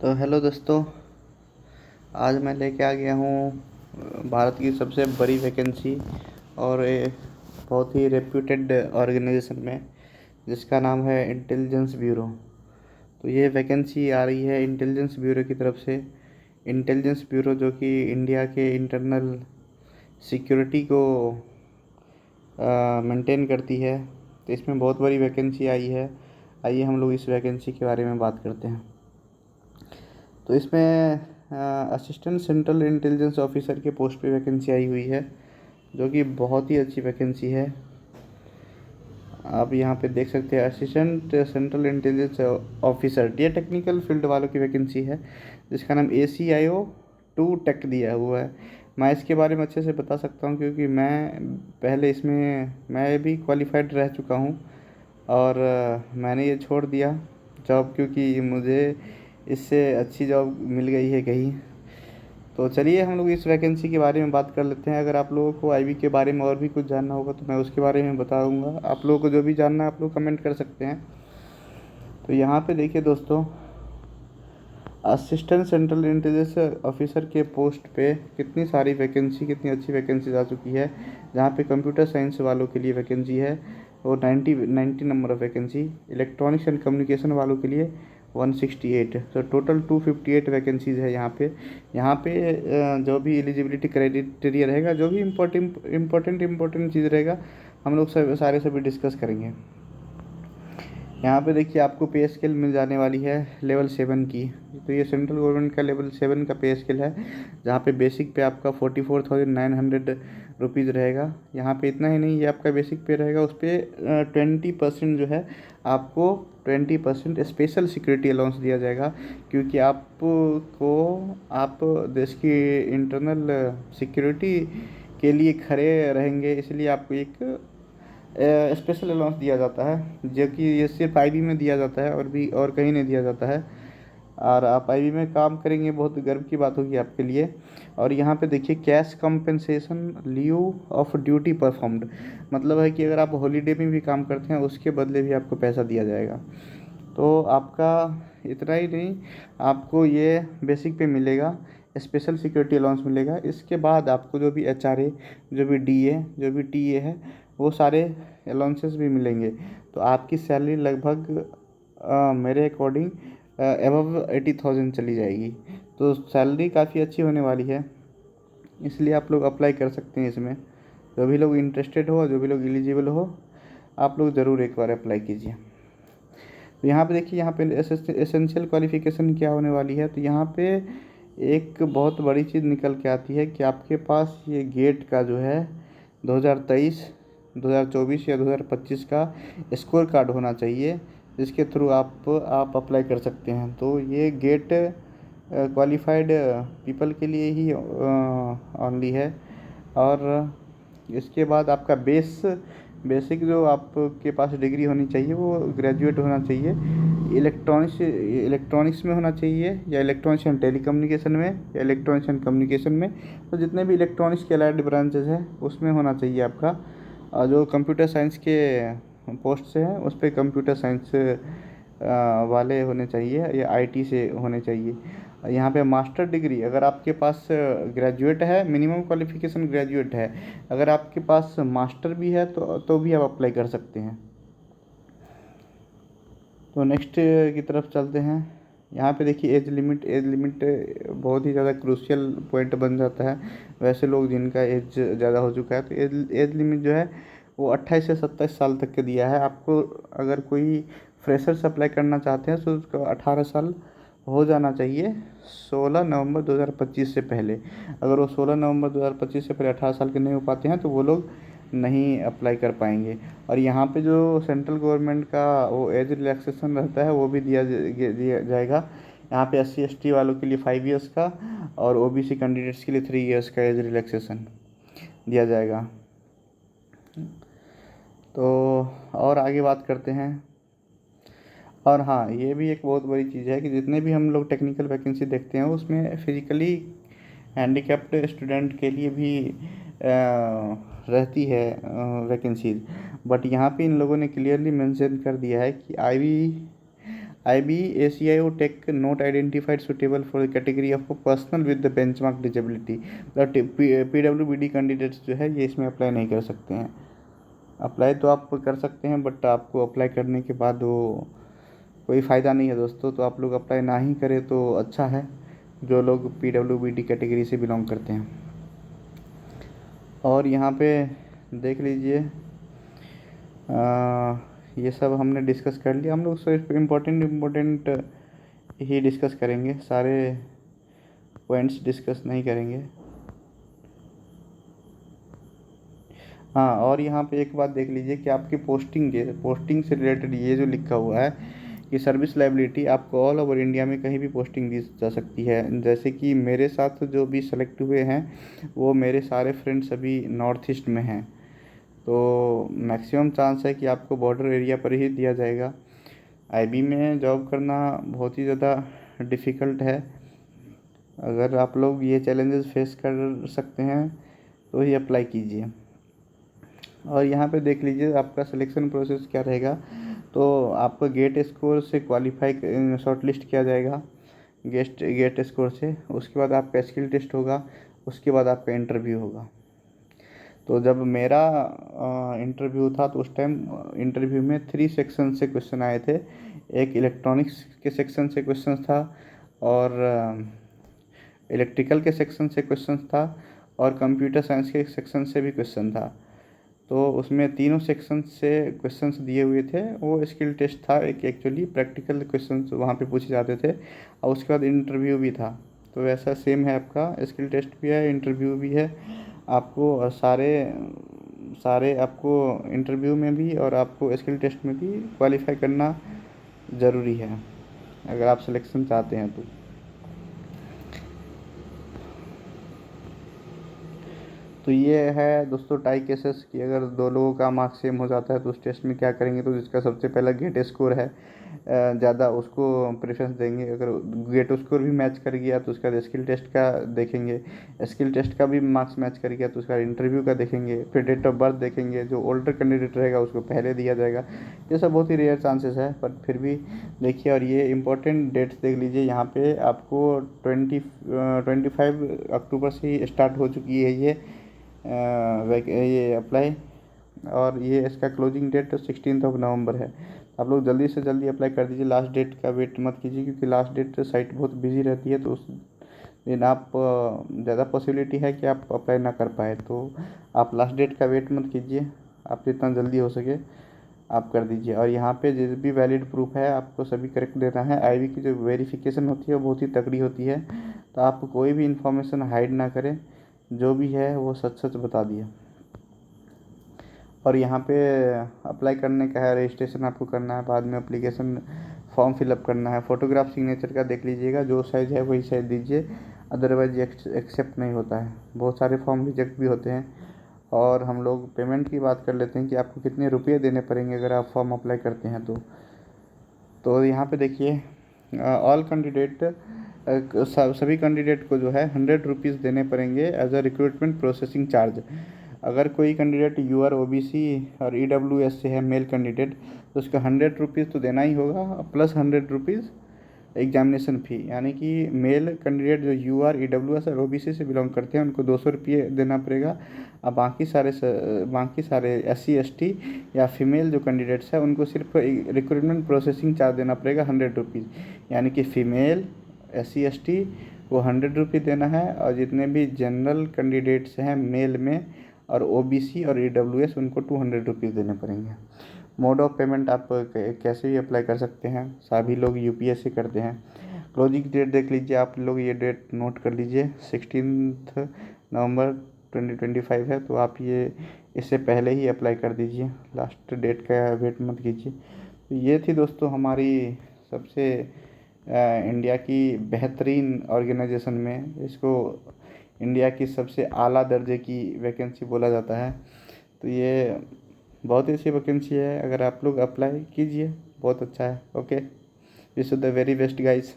तो हेलो दोस्तों। आज मैं लेके आ गया हूँ भारत की सबसे बड़ी वैकेंसी और बहुत ही रेप्यूटेड ऑर्गेनाइजेशन में, जिसका नाम है इंटेलिजेंस ब्यूरो। तो ये वैकेंसी आ रही है इंटेलिजेंस ब्यूरो की तरफ से। इंटेलिजेंस ब्यूरो जो कि इंडिया के इंटरनल सिक्योरिटी को मेंटेन करती है। तो इसमें बहुत बड़ी वैकेंसी आई है। आइए हम लोग इस वैकेंसी के बारे में बात करते हैं। तो इसमें असिस्टेंट सेंट्रल इंटेलिजेंस ऑफिसर के पोस्ट पे वैकेंसी आई हुई है, जो कि बहुत ही अच्छी वैकेंसी है। आप यहाँ पे देख सकते हैं असिस्टेंट सेंट्रल इंटेलिजेंस ऑफिसर, ये टेक्निकल फील्ड वालों की वैकेंसी है, जिसका नाम ACIO 2 टेक दिया हुआ है। मैं इसके बारे में अच्छे से बता सकता हूँ क्योंकि मैं पहले इसमें मैं भी क्वालिफाइड रह चुका हूँ। और मैंने ये छोड़ दिया जॉब क्योंकि मुझे इससे अच्छी जॉब मिल गई है कहीं। तो चलिए हम लोग इस वैकेंसी के बारे में बात कर लेते हैं। अगर आप लोगों को आईबी के बारे में और भी कुछ जानना होगा तो मैं उसके बारे में बताऊंगा। आप लोगों को जो भी जानना है आप लोग कमेंट कर सकते हैं। तो यहाँ पे देखिए दोस्तों, असिस्टेंट सेंट्रल इंटेलिजेंस ऑफिसर के पोस्ट पे कितनी सारी वैकेंसी, कितनी अच्छी वैकेंसी आ चुकी है। जहाँ पे कंप्यूटर साइंस वालों के लिए वैकेंसी है और 90 number of vacancy. Electronics and communication वालों के लिए 168। तो टोटल 258 वैकेंसीज़ है यहाँ पे। जो भी एलिजिबिलिटी क्राइटेरिया रहेगा, जो भी इम्पोर्टेंट चीज़ रहेगा, हम लोग सब सारे सभी डिस्कस करेंगे। यहाँ पे देखिए आपको पे स्केल मिल जाने वाली है लेवल 7 की। तो ये सेंट्रल गवर्नमेंट का लेवल 7 का पे स्केल है, जहाँ पे बेसिक पे आपका 44,900 रुपीज़ रहेगा। यहाँ पे इतना ही नहीं, ये आपका बेसिक पे रहेगा, उस पर 20% जो है आपको 20% स्पेशल सिक्योरिटी अलाउंस दिया जाएगा, क्योंकि आप देश की इंटरनल सिक्योरिटी के लिए खड़े रहेंगे, इसलिए आपको एक स्पेशल अलाउंस दिया जाता है, जो कि ये सिर्फ आईबी में दिया जाता है और कहीं नहीं दिया जाता है। और आप आईबी में काम करेंगे, बहुत गर्व की बात होगी आपके लिए। और यहाँ पे देखिए cash compensation leave of duty performed, मतलब है कि अगर आप हॉलीडे में भी काम करते हैं उसके बदले भी आपको पैसा दिया जाएगा। तो आपका इतना ही नहीं, आपको ये बेसिक पे मिलेगा, स्पेशल सिक्योरिटी अलाउंस मिलेगा। इसके बाद आपको जो भी HRA, जो भी DA, जो भी TA है, वो सारे अलाउंसेस भी मिलेंगे। तो आपकी सैलरी लगभग मेरे अकॉर्डिंग एबव 80,000 चली जाएगी। तो सैलरी काफ़ी अच्छी होने वाली है, इसलिए आप लोग अप्लाई कर सकते हैं इसमें। जो भी लोग इंटरेस्टेड हो, जो भी लोग एलिजिबल हो, आप लोग ज़रूर एक बार अप्लाई कीजिए। तो यहाँ पे देखिए, यहाँ पे एसेंशियल क्वालिफ़िकेशन क्या होने वाली है। तो यहाँ पे एक बहुत बड़ी चीज़ निकल के आती है कि आपके पास ये गेट का जो है 2023, 2024 या 2025 का स्कोर कार्ड होना चाहिए, जिसके थ्रू आप अप्लाई कर सकते हैं। तो ये गेट क्वालिफाइड पीपल के लिए ही ओनली है। और इसके बाद आपका बेसिक जो आपके पास डिग्री होनी चाहिए वो ग्रेजुएट होना चाहिए। इलेक्ट्रॉनिक्स में होना चाहिए, या इलेक्ट्रॉनिक्स एंड टेलीकम्युनिकेशन में, या इलेक्ट्रॉनिक्स एंड कम्युनिकेशन में। तो जितने भी इलेक्ट्रॉनिक्स के अलाइड ब्रांचेज हैं उसमें होना चाहिए आपका। और जो कंप्यूटर साइंस के पोस्ट से हैं उस पर कंप्यूटर साइंस वाले होने चाहिए, या IT से होने चाहिए। यहाँ पे मास्टर डिग्री अगर आपके पास ग्रेजुएट है, मिनिमम क्वालिफिकेशन ग्रेजुएट है, अगर आपके पास मास्टर भी है तो भी आप अप्लाई कर सकते हैं। तो नेक्स्ट की तरफ चलते हैं। यहाँ पे देखिए एज लिमिट बहुत ही ज़्यादा क्रूशियल पॉइंट बन जाता है। वैसे लोग जिनका एज ज़्यादा हो चुका है, तो एज लिमिट जो है वो 28 से 27 साल तक के दिया है आपको। अगर कोई फ्रेशर्स अप्लाई करना चाहते हैं तो उसको 18 साल हो जाना चाहिए 16 नवंबर 2025 से पहले। अगर वो 16 नवंबर 2025 से पहले 18 साल के नहीं हो पाते हैं तो वो लोग नहीं अप्लाई कर पाएंगे। और यहाँ पे जो सेंट्रल गवर्नमेंट का वो एज रिलैक्सेशन रहता है वो भी दिया जाएगा। यहाँ पे SC ST वालों के लिए 5 इयर्स का, और OBC कैंडिडेट्स के लिए 3 इयर्स का एज रिलैक्सेशन दिया जाएगा। तो और आगे बात करते हैं। और हाँ, ये भी एक बहुत बड़ी चीज़ है कि जितने भी हम लोग टेक्निकल वैकेंसी देखते हैं उसमें फिजिकली हैंडीकैप्ड स्टूडेंट के लिए भी रहती है वैकेंसीज। बट यहाँ पे इन लोगों ने क्लियरली मेंशन कर दिया है कि IBACIO take not identified suitable for the category of personal with the benchmark disability. PWBD candidates जो है ये इसमें अप्लाई नहीं कर सकते हैं। अप्लाई तो आप कर सकते हैं, बट आपको अप्लाई करने के बाद वो कोई फ़ायदा नहीं है दोस्तों, तो आप लोग अप्लाई ना ही करें तो अच्छा है, जो लोग PWBD कैटेगरी से बिलोंग करते हैं। और यहाँ पे देख लीजिए, ये सब हमने डिस्कस कर लिया। हम लोग सिर्फ इम्पोर्टेंट ही डिस्कस करेंगे, सारे पॉइंट्स डिस्कस नहीं करेंगे। हाँ, और यहाँ पे एक बात देख लीजिए कि आपकी पोस्टिंग से रिलेटेड ये जो लिखा हुआ है कि सर्विस लाइबिलिटी आपको ऑल ओवर इंडिया में कहीं भी पोस्टिंग दी जा सकती है। जैसे कि मेरे साथ जो भी सेलेक्ट हुए हैं वो मेरे सारे फ्रेंड्स अभी नॉर्थ ईस्ट में हैं, तो मैक्सिमम चांस है कि आपको बॉर्डर एरिया पर ही दिया जाएगा। IB में जॉब करना बहुत ही ज़्यादा डिफ़िकल्ट है। अगर आप लोग ये चैलेंजेस फेस कर सकते हैं तो ही अप्लाई कीजिए। और यहाँ पे देख लीजिए आपका सिलेक्शन प्रोसेस क्या रहेगा। तो आपको गेट स्कोर से क्वालिफाई शॉर्टलिस्ट किया जाएगा, गेट स्कोर से। उसके बाद आपका स्किल टेस्ट होगा, उसके बाद आपका इंटरव्यू होगा। तो जब मेरा इंटरव्यू था तो उस टाइम इंटरव्यू में 3 सेक्शन से क्वेश्चन आए थे। एक इलेक्ट्रॉनिक्स के सेक्शन से क्वेश्चन था, और इलेक्ट्रिकल के सेक्शन से क्वेश्चन था, और कंप्यूटर साइंस के सेक्शन से भी क्वेश्चन था। तो उसमें तीनों सेक्शन से क्वेश्चंस दिए हुए थे। वो स्किल टेस्ट था, एक एक्चुअली प्रैक्टिकल क्वेश्चंस वहाँ पे पूछे जाते थे, और उसके बाद इंटरव्यू भी था। तो वैसा सेम है, आपका स्किल टेस्ट भी है, इंटरव्यू भी है आपको, और सारे आपको इंटरव्यू में भी और आपको स्किल टेस्ट में भी क्वालिफाई करना ज़रूरी है अगर आप सिलेक्शन चाहते हैं तो ये है दोस्तों टाई केसेस कि अगर दो लोगों का मार्क्स सेम हो जाता है तो उस टेस्ट में क्या करेंगे। तो जिसका सबसे पहला गेट स्कोर है ज़्यादा, उसको प्रेफरेंस देंगे। अगर गेट स्कोर भी मैच कर गया तो उसका स्किल टेस्ट का देखेंगे, स्किल टेस्ट का भी मार्क्स मैच कर गया तो उसका इंटरव्यू का देखेंगे, फिर डेट ऑफ बर्थ देखेंगे। जो ओल्डर कैंडिडेट रहेगा उसको पहले दिया जाएगा। ये सब बहुत ही रेयर चांसेस है, पर फिर भी देखिए। और ये इंपॉर्टेंट डेट्स देख लीजिए, यहाँ पे आपको 25 अक्टूबर से ही स्टार्ट हो चुकी है ये अप्लाई, और ये इसका क्लोजिंग डेट 16 नवंबर है। आप लोग जल्दी से जल्दी अप्लाई कर दीजिए, लास्ट डेट का वेट मत कीजिए, क्योंकि लास्ट डेट साइट बहुत बिजी रहती है। तो उस दिन आप ज़्यादा पॉसिबिलिटी है कि आप अप्लाई ना कर पाए। तो आप लास्ट डेट का वेट मत कीजिए, आप जितना जल्दी हो सके आप कर दीजिए। और यहाँ पे जो भी वैलिड प्रूफ है आपको सभी करेक्ट देना है। IB की जो वेरिफिकेशन होती है वो बहुत ही तगड़ी होती है, तो आप कोई भी इन्फॉर्मेशन हाइड ना करें, जो भी है वो सच सच बता दिए। और यहाँ पे अप्लाई करने का है, रजिस्ट्रेशन आपको करना है, बाद में एप्लीकेशन फॉर्म फिलअप करना है। फ़ोटोग्राफ सिग्नेचर का देख लीजिएगा, जो साइज़ है वही साइज़ दीजिए, अदरवाइज एक्सेप्ट नहीं होता है। बहुत सारे फॉर्म रिजेक्ट भी होते हैं। और हम लोग पेमेंट की बात कर लेते हैं कि आपको कितने रुपये देने पड़ेंगे अगर आप फॉर्म अप्लाई करते हैं तो यहाँ पे देखिए, ऑल कैंडिडेट सभी कैंडिडेट को जो है 100 रुपीज़ देने पड़ेंगे as a recruitment processing charge. अगर कोई कैंडिडेट UR OBC और EWS से है, मेल कैंडिडेट, तो उसका 100 रुपीज़ तो देना ही होगा, प्लस 100 रुपीज़ एग्जामिनेशन फ़ी। यानी कि मेल कैंडिडेट जो UR EWS और OBC से बिलोंग करते हैं उनको 200 रुपये देना पड़ेगा। अब बाकी सारे SC ST या फीमेल जो कैंडिडेट्स हैं उनको सिर्फ रिक्रूटमेंट प्रोसेसिंग चार्ज देना पड़ेगा 100 रुपीज़। यानी कि फ़ीमेल SC ST को 100 रुपये देना है, और जितने भी जनरल कैंडिडेट्स हैं मेल में और OBC और EWS उनको 200 रुपीज़ देने पड़ेंगे। मोड ऑफ पेमेंट आप कैसे भी अप्लाई कर सकते हैं, सभी लोग UPS से करते हैं। क्लोजिंग डेट देख लीजिए आप लोग, ये डेट नोट कर लीजिए, 16 नवंबर 2025 है। तो आप ये इससे पहले ही अप्लाई कर दीजिए, लास्ट डेट का वेट मत कीजिए। तो ये थी दोस्तों हमारी सबसे इंडिया की बेहतरीन ऑर्गेनाइजेशन में, इसको इंडिया की सबसे आला दर्जे की वैकेंसी बोला जाता है। तो ये बहुत ही अच्छी वैकेंसी है, अगर आप लोग अप्लाई कीजिए, बहुत अच्छा है। Okay, wish you the very best guys.